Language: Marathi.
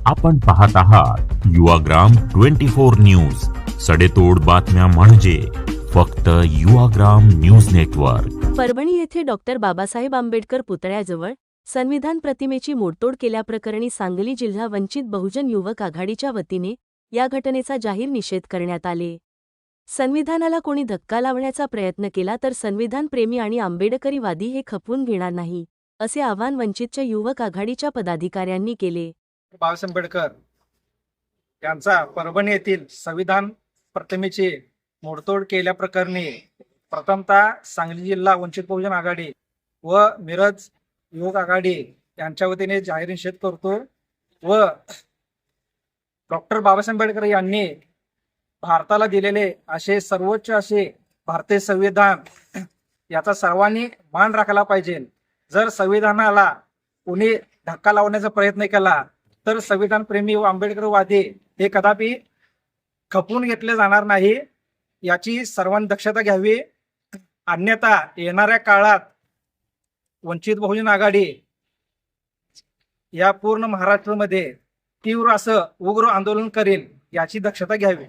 आपण पाहत आहात युवाग्राम 24 न्यूज. सडेतोड बातम्या म्हणजे फक्त युवाग्राम न्यूज नेटवर्क. परभणी येथे डॉक्टर बाबासाहेब आंबेडकर पुतळ्याजवळ संविधान प्रतिमेची मोडतोड केल्याप्रकरणी सांगली जिल्हा वंचित बहुजन युवक आघाडीच्या वतीने या घटनेचा जाहीर निषेध करण्यात आले. संविधानाला कोणी धक्का लावण्याचा प्रयत्न केला तर संविधान प्रेमी आणि आंबेडकरीवादी हे खपवून घेणार नाही, असे आवाहन वंचितच्या युवक आघाडीच्या पदाधिकाऱ्यांनी केले. बाबासाहेब आंबेडकर यांचा परभणी येथील संविधान प्रतिमेची मोडतोड केल्याप्रकरणी प्रथमतः सांगली जिल्हा वंचित बहुजन आघाडी व मिरज युवक आघाडी यांच्या वतीने जाहीर निषेध करतो व डॉक्टर बाबासाहेब आंबेडकर यांनी भारताला दिलेले असे सर्वोच्च असे भारतीय संविधान याचा सर्वांनी मान राखायला पाहिजे. जर संविधानाला कोणी धक्का लावण्याचा प्रयत्न केला तर संविधान प्रेमी व आंबेडकरवादी हे कदापि खपवून घेतले जाणार नाही, याची सर्वांनी दक्षता घ्यावी. अन्यथा येणाऱ्या काळात वंचित बहुजन आघाडी या पूर्ण महाराष्ट्रामध्ये तीव्र असं उग्र आंदोलन करेल, याची दक्षता घ्यावी.